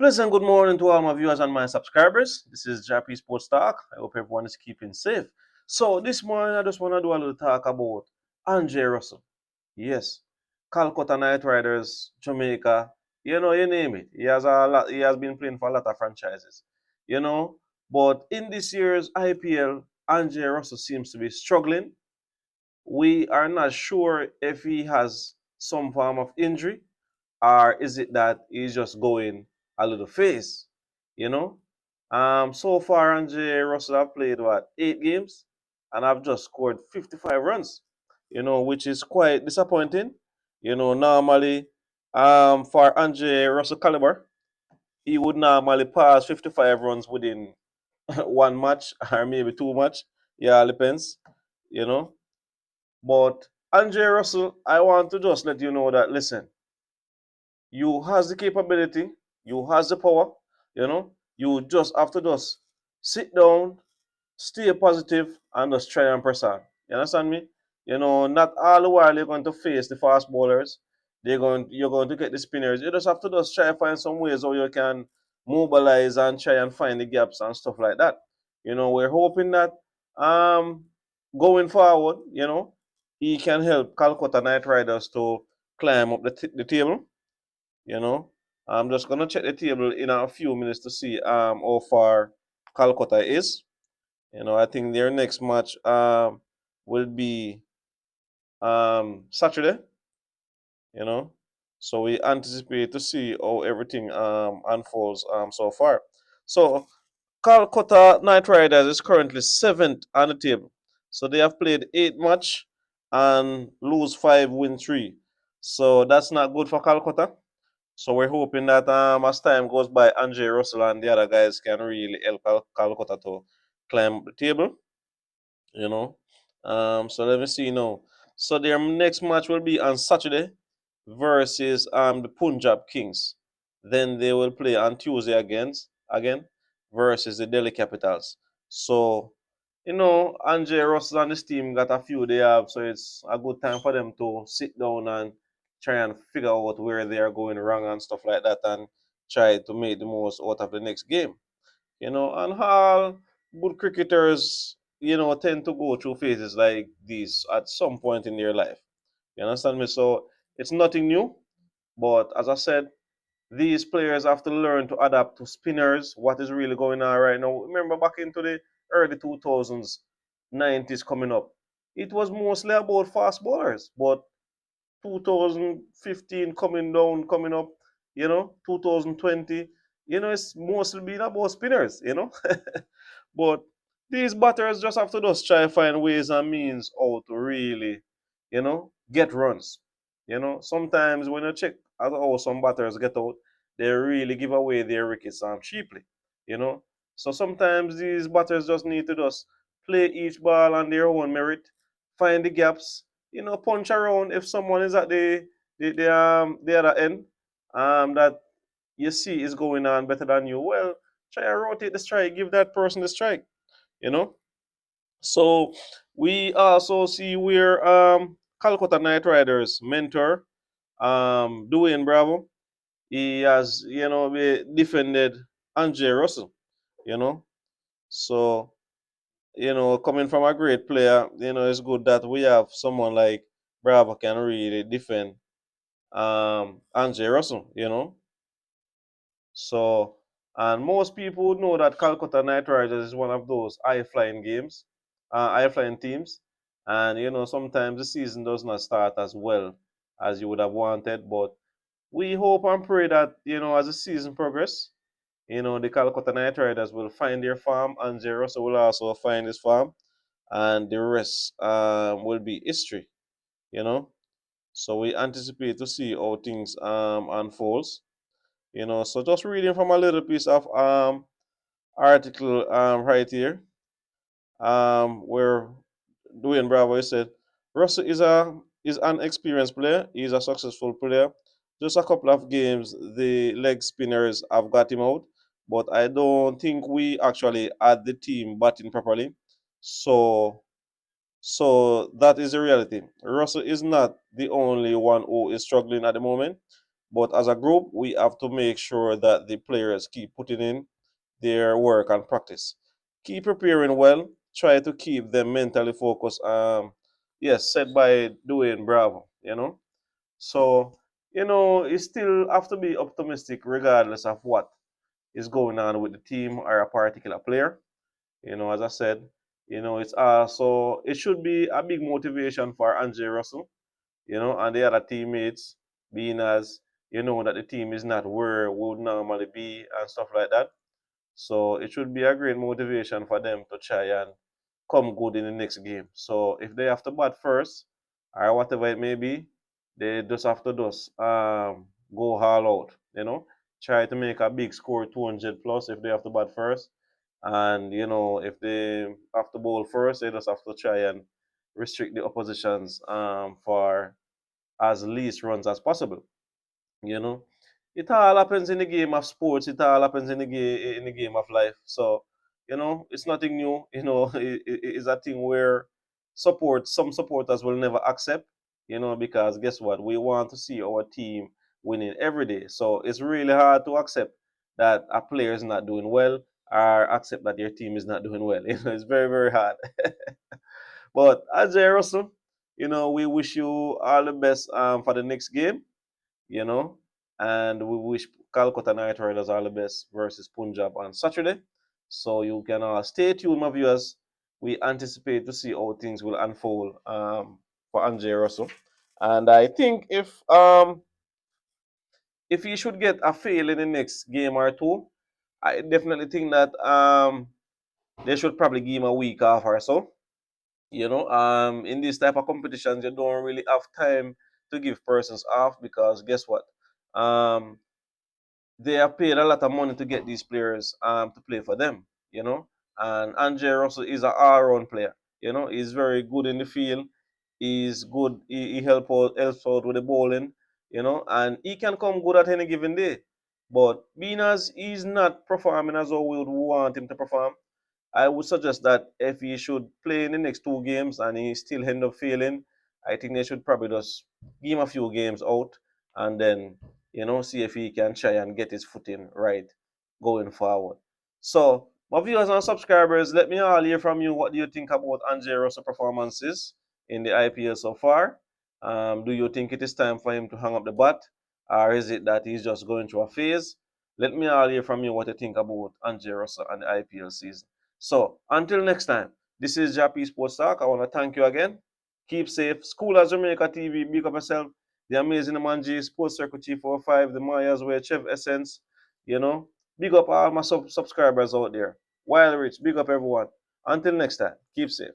Pleasant good morning to all my viewers and my subscribers. This is Jah-P Sports Talk. I hope everyone is keeping safe. So this morning I just want to do a little talk about Andre Russell. Yes, Calcutta Knight Riders, Jamaica. You name it. He has a lot. He has been playing for a lot of franchises. You know, but in this year's IPL, Andre Russell seems to be struggling. We are not sure if he has some form of injury or is it that he's just going a little phase, you know? So far, Andre Russell have played 8 games, and I've just scored 55 runs, which is quite disappointing. Normally, for Andre Russell caliber, he would normally pass 55 runs within one match or maybe two match. Yeah, it depends, you know. But Andre Russell, I want to just let you know that listen, you has the capability, you has the power, you just have to just sit down, stay positive, and just try and press on. You understand me? Not all the while you're going to face the fast bowlers. You're going to get the spinners. You just have to just try and find some ways how you can mobilize and try and find the gaps and stuff like that. We're hoping that um going forward, he can help Calcutta Knight Riders to climb up the table. you know. I'm just gonna check the table in a few minutes to see how far Calcutta is. I think their next match will be Saturday, you know. So we anticipate to see how everything unfolds so far. So Calcutta Knight Riders is currently seventh on the table. So they have played 8 match and lose 5, win 3. So that's not good for Calcutta. So we're hoping that as time goes by, Andre Russell and the other guys can really help Calcutta to climb the table. So let me see now. So their next match will be on Saturday versus the Punjab Kings. Then they will play on Tuesday again versus the Delhi Capitals. So Andre Russell and his team got a few they have, so it's a good time for them to sit down and try and figure out where they are going wrong and stuff like that and try to make the most out of the next game. And all good cricketers, tend to go through phases like these at some point in their life. You understand me? So it's nothing new, but as I said, these players have to learn to adapt to spinners, what is really going on right now. Remember back into the early 2000s, 90s coming up, it was mostly about fast bowlers, but 2015 coming up, 2020, it's mostly been about spinners. But these batters just have to just try to find ways and means how to really, get runs. Sometimes when you check how some batters get out, they really give away their wickets cheaply. You know, so sometimes these batters just need to just play each ball on their own merit, find the gaps, punch around if someone is at the other end that you see is going on better than you. Well, try and rotate the strike, give that person the strike, you know. So we also see where Calcutta Knight Riders mentor Dwayne Bravo. He has, defended Andre Russell, you know. So, coming from a great player, it's good that we have someone like Bravo can really defend Andre Russell. So, and most people would know that Calcutta Knight Riders is one of those high flying teams. And, sometimes the season does not start as well as you would have wanted. But we hope and pray that, as the season progresses, the Calcutta Knight Riders will find their farm and Russell will also find his farm. And the rest will be history, you know. So we anticipate to see how things unfolds. So just reading from a little piece of article right here, where Dwayne Bravo said Russell is an experienced player. He's a successful player. Just a couple of games, the leg spinners have got him out, but I don't think we actually had the team batting properly. So so that is the reality. Russell is not the only one who is struggling at the moment. But as a group, we have to make sure that the players keep putting in their work and practice. Keep preparing well. Try to keep them mentally focused. Yes, said by doing bravo. So you still have to be optimistic regardless of what is going on with the team or a particular player. As I said, it should be a big motivation for Andre Russell, and the other teammates, being as that the team is not where we would normally be and stuff like that. So it should be a great motivation for them to try and come good in the next game. So if they have to bat first or whatever it may be, they just have to go all out, try to make a big score, 200 plus if they have to bat first. And if they have to bowl first, they just have to try and restrict the oppositions for as least runs as possible. You know, it all happens in the game of sports. It all happens in the game of life. So it's nothing new. It's a thing where some supporters will never accept. Because guess what? We want to see our team winning every day. So it's really hard to accept that a player is not doing well or accept that your team is not doing well. It's very, very hard. But Ajay Russell, we wish you all the best for the next game, you know, and we wish Calcutta Knight Riders all the best versus Punjab on Saturday. So you can stay tuned, my viewers. We anticipate to see how things will unfold for Ajay Russell. And I think if he should get a fail in the next game or two, I definitely think that they should probably give him a week off or so. In these type of competitions, you don't really have time to give persons off because guess what? Um, they have paid a lot of money to get these players to play for them, And Andre Russell is an all-round player. He's very good in the field. He's good. He helps out with the bowling, and he can come good at any given day. But being as he's not performing as we would want him to perform, I would suggest that if he should play in the next two games and he still end up failing, I think they should probably just give him a few games out and then, see if he can try and get his footing right going forward. So, my viewers and subscribers, let me all hear from you. What do you think about Andre Russell performances in the IPL so far? Do you think it is time for him to hang up the bat? Or is it that he's just going through a phase? Let me all hear from you what you think about Andre Russell and the IPL season. So until next time, this is Jah-P Sports Talk. I want to thank you again. Keep safe. School as Jamaica TV. Big up yourself. The amazing Manji, Sports Circle Chief 45, the Mayas way, Chef Essence. Big up all my subscribers out there. Wild Rich, big up everyone. Until next time, keep safe.